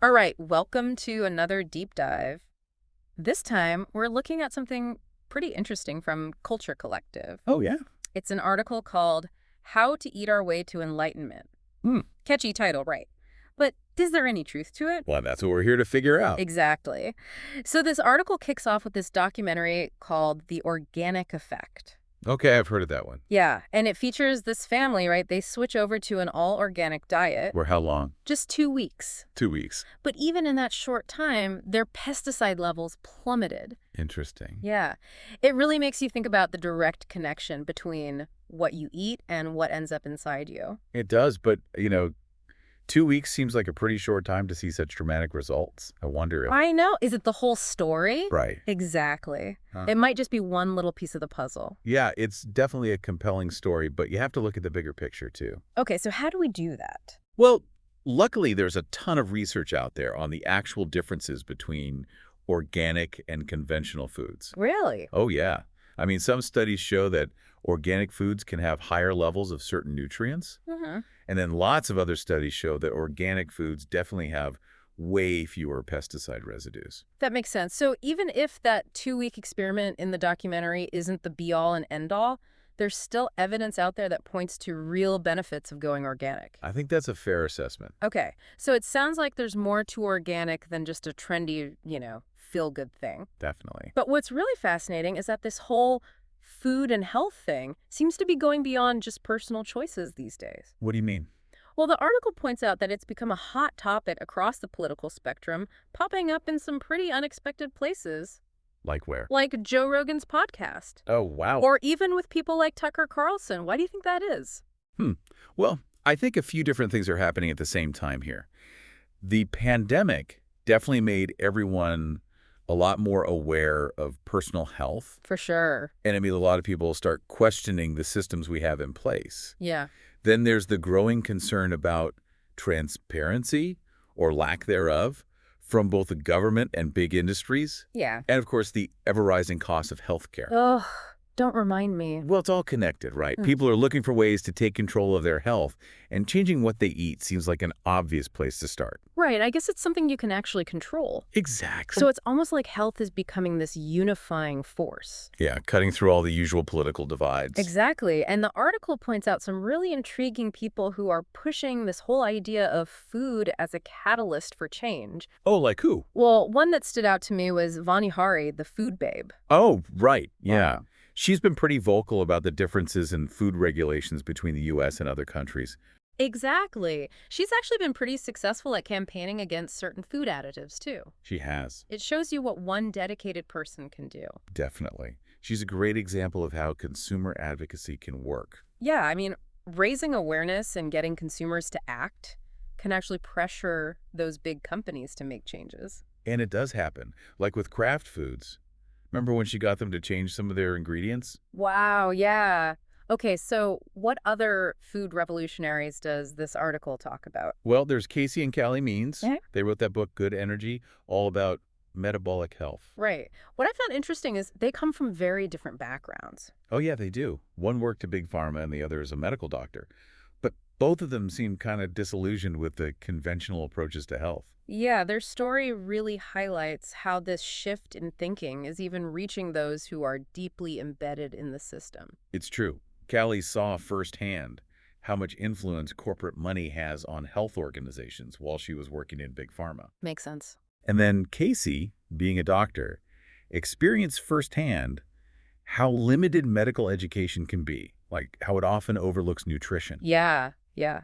All right, welcome to another deep dive. This time, we're looking at something pretty interesting from Culture Collective. Oh, yeah? It's an article called How to Eat Our Way to Enlightenment. Hmm. Catchy title, right? But is there any truth to it? Well, that's what we're here to figure out. Exactly. So this article kicks off with this documentary called The Organic Effect. Okay, I've heard of that one. Yeah, and it features this family, right? They switch over to an all-organic diet. For how long? Just 2 weeks. 2 weeks. But even in that short time, their pesticide levels plummeted. Interesting. Yeah. It really makes you think about the direct connection between what you eat and what ends up inside you. It does, but, 2 weeks seems like a pretty short time to see such dramatic results. I wonder if... I know. Is it the whole story? Right. Exactly. Huh. It might just be one little piece of the puzzle. Yeah, it's definitely a compelling story, but you have to look at the bigger picture, too. Okay, so how do we do that? Well, luckily, there's a ton of research out there on the actual differences between organic and conventional foods. Really? Oh, yeah. I mean, some studies show that organic foods can have higher levels of certain nutrients. Mm-hmm. And then lots of other studies show that organic foods definitely have way fewer pesticide residues. That makes sense. So even if that 2-week experiment in the documentary isn't the be-all and end-all, there's still evidence out there that points to real benefits of going organic. I think that's a fair assessment. Okay, so it sounds like there's more to organic than just a trendy, feel-good thing. Definitely. But what's really fascinating is that this whole food and health thing seems to be going beyond just personal choices these days. What do you mean? Well, the article points out that it's become a hot topic across the political spectrum, popping up in some pretty unexpected places, Like where? like Joe Rogan's podcast, Oh, wow. or even with people like Tucker Carlson. Why do you think that is? Well, I think a few different things are happening at the same time here. The pandemic definitely made everyone a lot more aware of personal health. For sure. And I mean, a lot of people start questioning the systems we have in place. Yeah. Then there's the growing concern about transparency or lack thereof from both the government and big industries. Yeah. And of course, the ever-rising cost of healthcare. Ugh, don't remind me. Well, it's all connected, right? Mm. People are looking for ways to take control of their health, and changing what they eat seems like an obvious place to start. Right, I guess it's something you can actually control. Exactly. So it's almost like health is becoming this unifying force. Yeah, cutting through all the usual political divides. Exactly. And the article points out some really intriguing people who are pushing this whole idea of food as a catalyst for change. Oh, like who? Well, one that stood out to me was Vani Hari, the food babe. Oh, right. Yeah. She's been pretty vocal about the differences in food regulations between the U.S. and other countries. Exactly. She's actually been pretty successful at campaigning against certain food additives, too. She has. It shows you what one dedicated person can do. Definitely. She's a great example of how consumer advocacy can work. Yeah, I mean, raising awareness and getting consumers to act can actually pressure those big companies to make changes. And it does happen. Like with Kraft Foods. Remember when she got them to change some of their ingredients? Wow, yeah. Okay, so what other food revolutionaries does this article talk about? Well, there's Casey and Callie Means. Yeah. They wrote that book, Good Energy, all about metabolic health. Right. What I found interesting is they come from very different backgrounds. Oh, yeah, they do. One worked at Big Pharma and the other is a medical doctor. But both of them seem kind of disillusioned with the conventional approaches to health. Yeah, their story really highlights how this shift in thinking is even reaching those who are deeply embedded in the system. It's true. Callie saw firsthand how much influence corporate money has on health organizations while she was working in Big Pharma. Makes sense. And then Casey, being a doctor, experienced firsthand how limited medical education can be, like how it often overlooks nutrition. Yeah.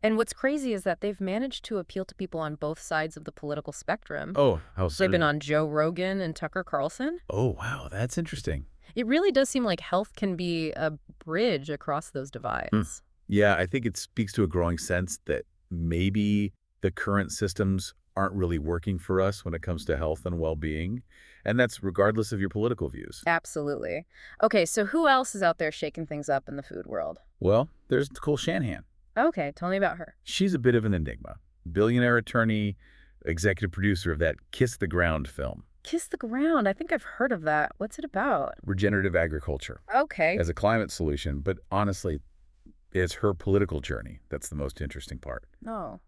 And what's crazy is that they've managed to appeal to people on both sides of the political spectrum. Oh, how so? They've been on Joe Rogan and Tucker Carlson. Oh, wow, that's interesting. It really does seem like health can be a bridge across those divides. Yeah, I think it speaks to a growing sense that maybe the current systems aren't really working for us when it comes to health and well-being. And that's regardless of your political views. Absolutely. Okay, so who else is out there shaking things up in the food world? Well, there's Nicole Shanahan. Okay, tell me about her. She's a bit of an enigma. Billionaire attorney, executive producer of that Kiss the Ground film. Kiss the Ground. I think I've heard of that. What's it about? Regenerative agriculture Okay. as a climate solution, but honestly, it's her political journey that's the most interesting part. Oh,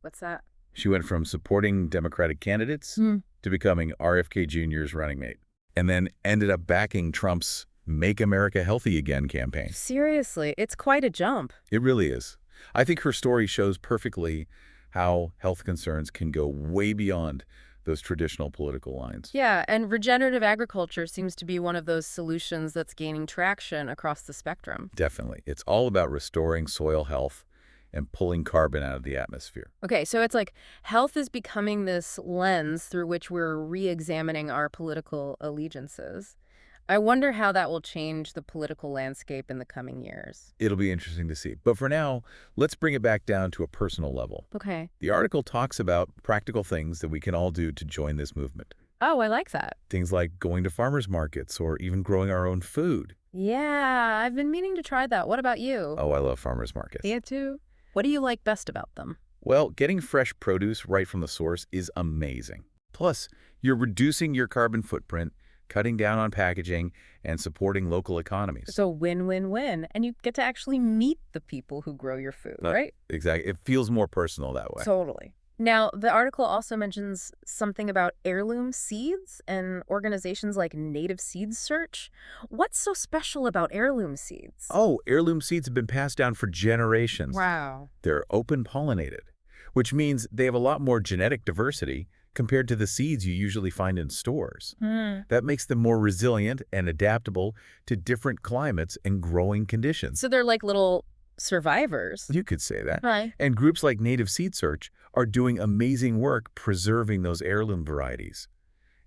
what's that? She went from supporting Democratic candidates Hmm. to becoming RFK Jr.'s running mate, and then ended up backing Trump's Make America Healthy Again campaign. Seriously, it's quite a jump. It really is. I think her story shows perfectly how health concerns can go way beyond those traditional political lines. Yeah, and regenerative agriculture seems to be one of those solutions that's gaining traction across the spectrum. Definitely. It's all about restoring soil health and pulling carbon out of the atmosphere. Okay, so it's like health is becoming this lens through which we're re-examining our political allegiances. I wonder how that will change the political landscape in the coming years. It'll be interesting to see. But for now, let's bring it back down to a personal level. Okay. The article talks about practical things that we can all do to join this movement. Oh, I like that. Things like going to farmers markets or even growing our own food. Yeah, I've been meaning to try that. What about you? Oh, I love farmers markets. Yeah, too. What do you like best about them? Well, getting fresh produce right from the source is amazing. Plus, you're reducing your carbon footprint, cutting down on packaging, and supporting local economies. So win-win-win. And you get to actually meet the people who grow your food, right? Exactly. It feels more personal that way. Totally. Now, the article also mentions something about heirloom seeds and organizations like Native Seed Search. What's so special about heirloom seeds? Oh, heirloom seeds have been passed down for generations. Wow. They're open-pollinated, which means they have a lot more genetic diversity compared to the seeds you usually find in stores. Hmm. That makes them more resilient and adaptable to different climates and growing conditions. So they're like little survivors. You could say that. Right. And groups like Native Seed Search are doing amazing work preserving those heirloom varieties.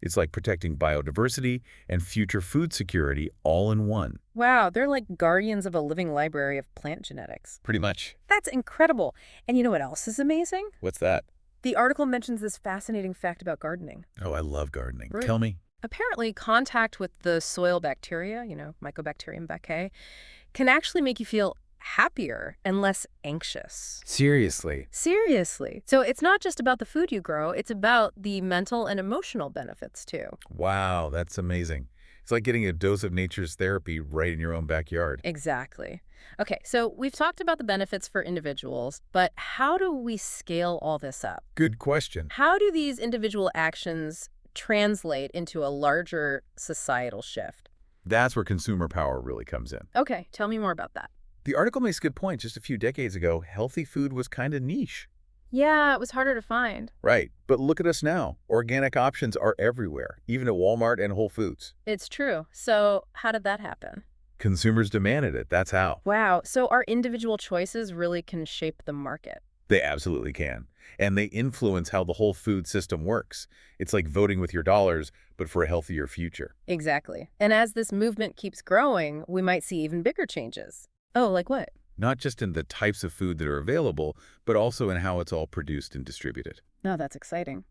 It's like protecting biodiversity and future food security all in one. Wow, they're like guardians of a living library of plant genetics. Pretty much. That's incredible. And you know what else is amazing? What's that? The article mentions this fascinating fact about gardening. Oh, I love gardening. Right. Tell me. Apparently, contact with the soil bacteria, Mycobacterium vaccae, can actually make you feel happier and less anxious. Seriously. Seriously. So it's not just about the food you grow, it's about the mental and emotional benefits too. Wow, that's amazing. It's like getting a dose of nature's therapy right in your own backyard. Exactly. Okay, so we've talked about the benefits for individuals, but how do we scale all this up? Good question. How do these individual actions translate into a larger societal shift? That's where consumer power really comes in. Okay, tell me more about that. The article makes a good point. Just a few decades ago, healthy food was kind of niche. Yeah, it was harder to find. Right. But look at us now. Organic options are everywhere, even at Walmart and Whole Foods. It's true. So how did that happen? Consumers demanded it. That's how. Wow, so our individual choices really can shape the market. They absolutely can. And they influence how the whole food system works. It's like voting with your dollars, but for a healthier future. Exactly. And as this movement keeps growing, we might see even bigger changes. Oh, like what? Not just in the types of food that are available, but also in how it's all produced and distributed. No, that's exciting.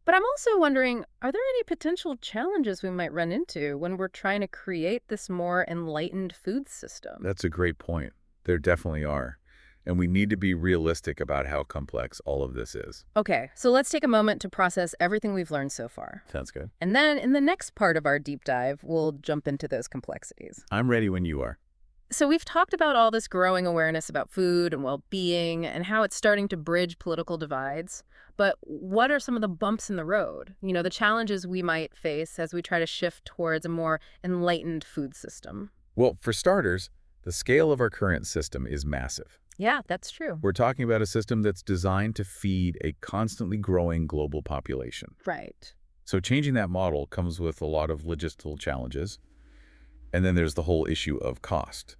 But I'm also wondering, are there any potential challenges we might run into when we're trying to create this more enlightened food system? That's a great point. There definitely are. And we need to be realistic about how complex all of this is. Okay, so let's take a moment to process everything we've learned so far. Sounds good. And then in the next part of our deep dive, we'll jump into those complexities. I'm ready when you are. So we've talked about all this growing awareness about food and well-being and how it's starting to bridge political divides. But what are some of the bumps in the road? The challenges we might face as we try to shift towards a more enlightened food system. Well, for starters, the scale of our current system is massive. Yeah, that's true. We're talking about a system that's designed to feed a constantly growing global population. Right. So changing that model comes with a lot of logistical challenges. And then there's the whole issue of cost.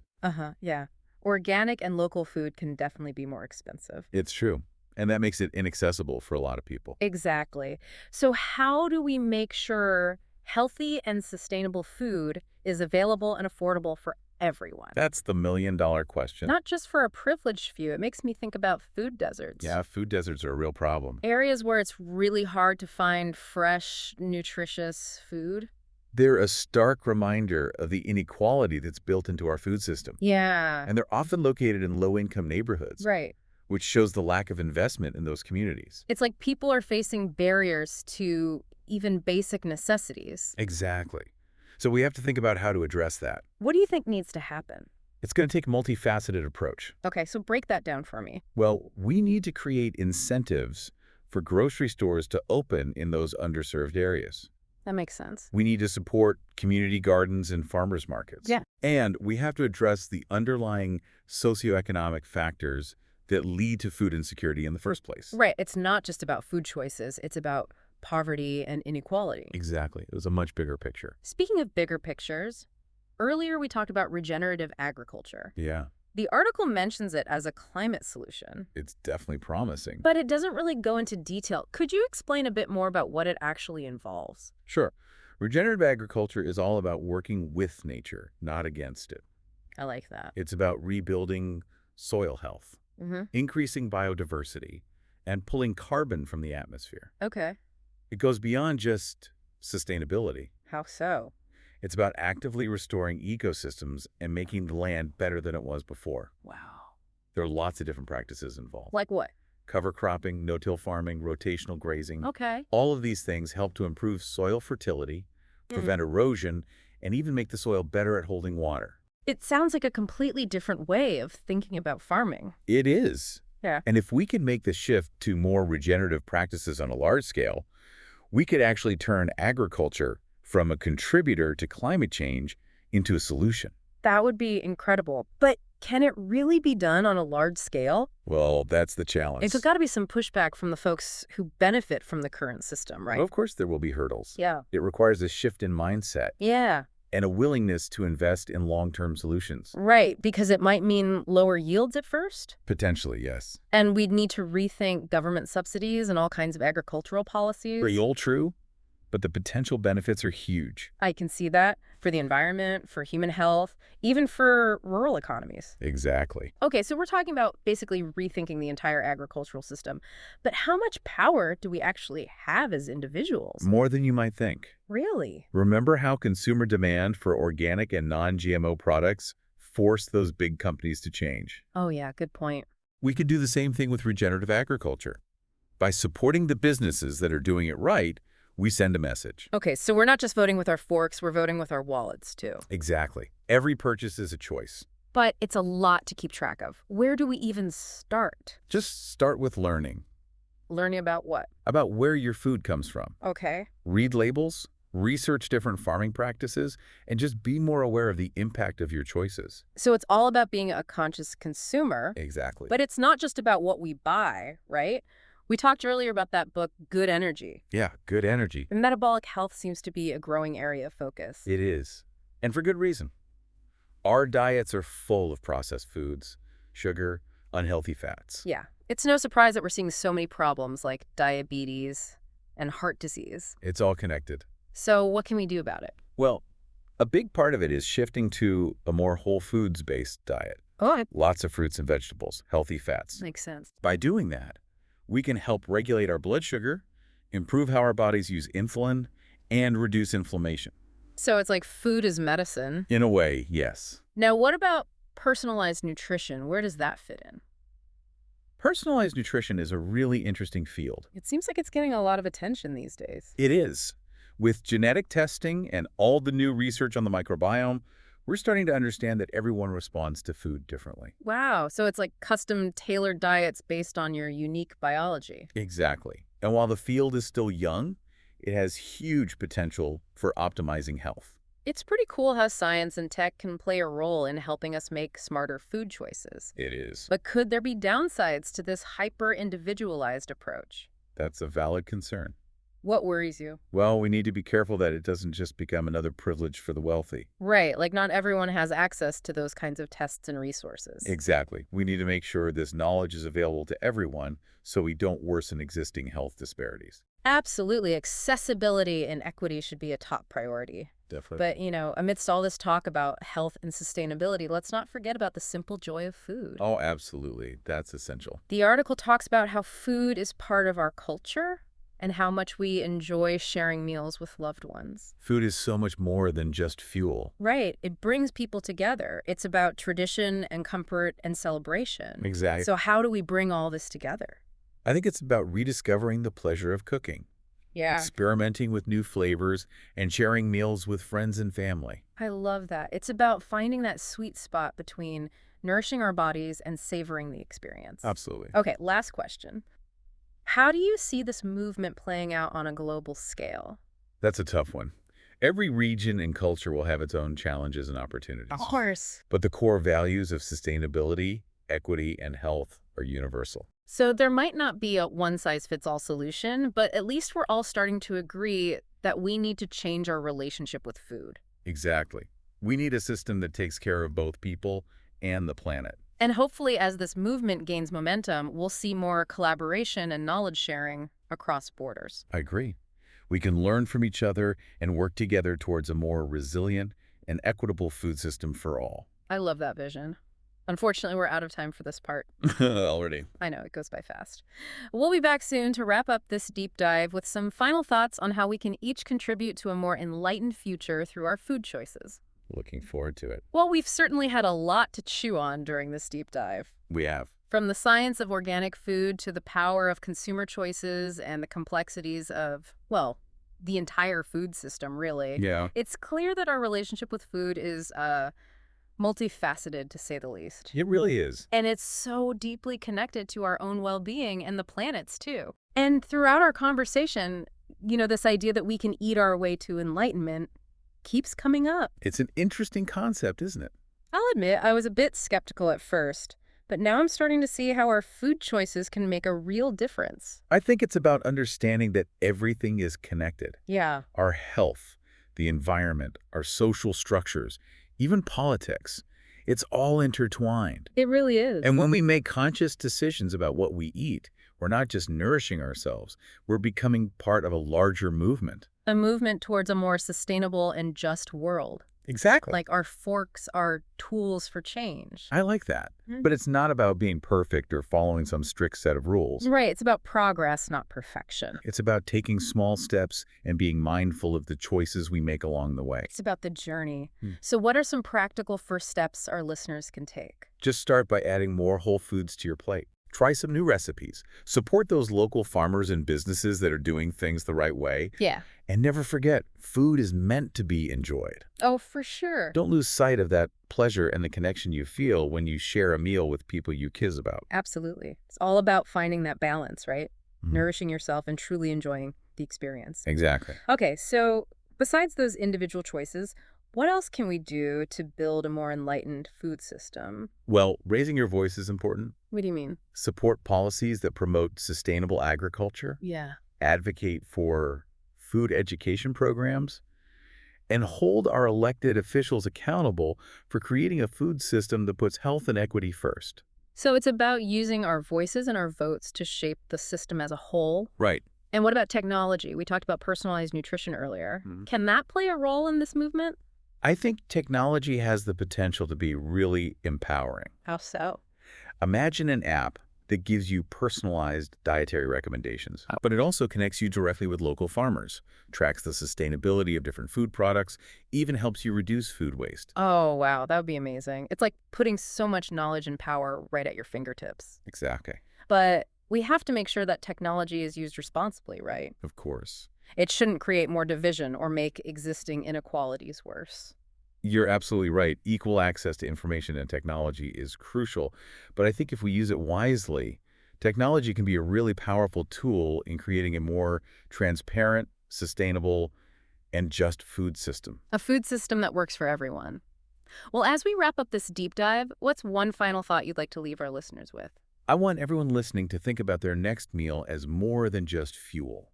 Yeah. Organic and local food can definitely be more expensive. It's true. And that makes it inaccessible for a lot of people. Exactly. So how do we make sure healthy and sustainable food is available and affordable for everyone? That's the million-dollar question. Not just for a privileged few. It makes me think about food deserts. Yeah, food deserts are a real problem. Areas where it's really hard to find fresh, nutritious food. They're a stark reminder of the inequality that's built into our food system. Yeah. And they're often located in low-income neighborhoods, Right. which shows the lack of investment in those communities. It's like people are facing barriers to even basic necessities. Exactly. So we have to think about how to address that. What do you think needs to happen? It's going to take a multifaceted approach. Okay, so break that down for me. Well, we need to create incentives for grocery stores to open in those underserved areas. That makes sense. We need to support community gardens and farmers markets. Yeah. And we have to address the underlying socioeconomic factors that lead to food insecurity in the first place. Right. It's not just about food choices. It's about poverty and inequality. Exactly. It was a much bigger picture. Speaking of bigger pictures, earlier we talked about regenerative agriculture. Yeah, The article mentions it as a climate solution, it's definitely promising. but it doesn't really go into detail. Could you explain a bit more about what it actually involves? Sure. Regenerative agriculture is all about working with nature, not against it. I like that. It's about rebuilding soil health, Mm-hmm. increasing biodiversity, and pulling carbon from the atmosphere. Okay. It goes beyond just sustainability. How so? It's about actively restoring ecosystems and making the land better than it was before. Wow. There are lots of different practices involved. Like what? Cover cropping, no-till farming, rotational grazing. Okay. All of these things help to improve soil fertility, prevent erosion, and even make the soil better at holding water. It sounds like a completely different way of thinking about farming. It is. Yeah. And if we can make the shift to more regenerative practices on a large scale, we could actually turn agriculture from a contributor to climate change into a solution. That would be incredible. But can it really be done on a large scale? Well, that's the challenge. There's got to be some pushback from the folks who benefit from the current system, right? Of course, there will be hurdles. Yeah. It requires a shift in mindset Yeah. and a willingness to invest in long-term solutions. Right, because it might mean lower yields at first. Potentially, yes. And we'd need to rethink government subsidies and all kinds of agricultural policies. Very all true, but the potential benefits are huge. I can see that for the environment, for human health, even for rural economies. Exactly. Okay, so we're talking about basically rethinking the entire agricultural system. But how much power do we actually have as individuals? More than you might think. Really? Remember how consumer demand for organic and non-GMO products forced those big companies to change? Oh yeah, good point. We could do the same thing with regenerative agriculture. By supporting the businesses that are doing it right, we send a message. Okay, so we're not just voting with our forks, we're voting with our wallets too. Exactly. Every purchase is a choice. But it's a lot to keep track of. Where do we even start? Just start with learning Learning about what? about where your food comes from. Okay. Read labels, research different farming practices, and just be more aware of the impact of your choices. So it's all about being a conscious consumer, Exactly. but it's not just about what we buy, right? We talked earlier about that book, Good Energy. Yeah, good energy. And metabolic health seems to be a growing area of focus. It is. And for good reason. Our diets are full of processed foods, sugar, unhealthy fats. Yeah. It's no surprise that we're seeing so many problems like diabetes and heart disease. It's all connected. So what can we do about it? Well, a big part of it is shifting to a more whole foods-based diet. Oh, Lots of fruits and vegetables, healthy fats. makes sense. By doing that, we can help regulate our blood sugar, improve how our bodies use insulin, and reduce inflammation. So it's like food is medicine. In a way, yes. Now, what about personalized nutrition? Where does that fit in? Personalized nutrition is a really interesting field. It seems like it's getting a lot of attention these days. It is. With genetic testing and all the new research on the microbiome, we're starting to understand that everyone responds to food differently. Wow, so it's like custom tailored diets based on your unique biology. Exactly. And while the field is still young, it has huge potential for optimizing health. It's pretty cool how science and tech can play a role in helping us make smarter food choices. It is. But could there be downsides to this hyper-individualized approach? That's a valid concern. What worries you? Well, we need to be careful that it doesn't just become another privilege for the wealthy. Right, like not everyone has access to those kinds of tests and resources. Exactly. We need to make sure this knowledge is available to everyone so we don't worsen existing health disparities. Absolutely, accessibility and equity should be a top priority. Definitely. But, amidst all this talk about health and sustainability, let's not forget about the simple joy of food. Oh, absolutely. That's essential. The article talks about how food is part of our culture and how much we enjoy sharing meals with loved ones. Food is so much more than just fuel. Right. It brings people together. It's about tradition and comfort and celebration. Exactly. So how do we bring all this together? I think it's about rediscovering the pleasure of cooking, Yeah. experimenting with new flavors, and sharing meals with friends and family. I love that. It's about finding that sweet spot between nourishing our bodies and savoring the experience. Absolutely. Okay, last question. How do you see this movement playing out on a global scale? That's a tough one. Every region and culture will have its own challenges and Of opportunities. course. But the core values of sustainability, equity, and health are universal. So there might not be a one-size-fits-all solution, but at least we're all starting to agree that we need to change our relationship with food. Exactly. We need a system that takes care of both people and the planet. And hopefully, as this movement gains momentum, we'll see more collaboration and knowledge sharing across borders. I agree. We can learn from each other and work together towards a more resilient and equitable food system for all. I love that vision. Unfortunately, we're out of time for this part. Already. I know, it goes by fast. We'll be back soon to wrap up this deep dive with some final thoughts on how we can each contribute to a more enlightened future through our food choices. Looking forward to it. Well, we've certainly had a lot to chew on during this deep dive. We have. From the science of organic food to the power of consumer choices and the complexities of, well, the entire food system, really. Yeah. It's clear that our relationship with food is multifaceted, to say the least. It really is. And it's so deeply connected to our own well-being and the planet's, too. And throughout our conversation, this idea that we can eat our way to enlightenment keeps coming up. It's an interesting concept, isn't it? I'll admit I was a bit skeptical at first, but now I'm starting to see how our food choices can make a real difference. I think it's about understanding that everything is connected. Yeah. Our health, the environment, our social structures, even politics. It's all intertwined. It really is. And when we make conscious decisions about what we eat, we're not just nourishing ourselves, we're becoming part of a larger movement. A movement towards a more sustainable and just world. Exactly. Like our forks are tools for change. I like that. Mhm. But it's not about being perfect or following some strict set of rules. Right, it's about progress, not perfection. It's about taking small steps and being mindful of the choices we make along the way. It's about the journey. Hmm. So what are some practical first steps our listeners can take? Just start by adding more whole foods to your plate. Try some new recipes. Support those local farmers and businesses that are doing things the right way. Yeah. And never forget, food is meant to be enjoyed. Oh, for sure. Don't lose sight of that pleasure and the connection you feel when you share a meal with people you care about. Absolutely. It's all about finding that balance, right? Mhm. Nourishing yourself and truly enjoying the experience. Exactly. Okay, so besides those individual choices, what else can we do to build a more enlightened food system? Well, raising your voice is important. What do you mean? Support policies that promote sustainable agriculture. Yeah. Advocate for food education programs. And hold our elected officials accountable for creating a food system that puts health and equity first. So it's about using our voices and our votes to shape the system as a whole. Right. And what about technology? We talked about personalized nutrition earlier. Mhm. Can that play a role in this movement? I think technology has the potential to be really empowering. How so? Imagine an app that gives you personalized dietary recommendations, but it also connects you directly with local farmers, tracks the sustainability of different food products, even helps you reduce food waste. Oh, wow. That would be amazing. It's like putting so much knowledge and power right at your fingertips. Exactly. But we have to make sure that technology is used responsibly, right? Of course. It shouldn't create more division or make existing inequalities worse. You're absolutely right. Equal access to information and technology is crucial. But I think if we use it wisely, technology can be a really powerful tool in creating a more transparent, sustainable, and just food system. A food system that works for everyone. Well, as we wrap up this deep dive, what's one final thought you'd like to leave our listeners with? I want everyone listening to think about their next meal as more than just fuel.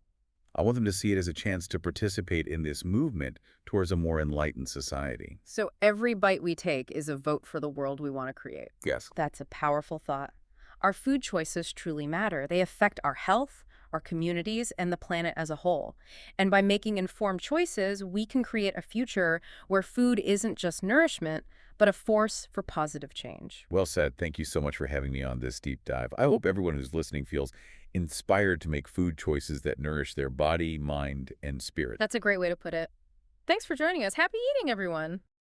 I want them to see it as a chance to participate in this movement towards a more enlightened society. So every bite we take is a vote for the world we want to create. Yes. That's a powerful thought. Our food choices truly matter. They affect our health, our communities, and the planet as a whole. And by making informed choices, we can create a future where food isn't just nourishment, but a force for positive change. Well said. Thank you so much for having me on this deep dive. I hope everyone who's listening feels inspired to make food choices that nourish their body, mind, and spirit. That's a great way to put it. Thanks for joining us. Happy eating, everyone.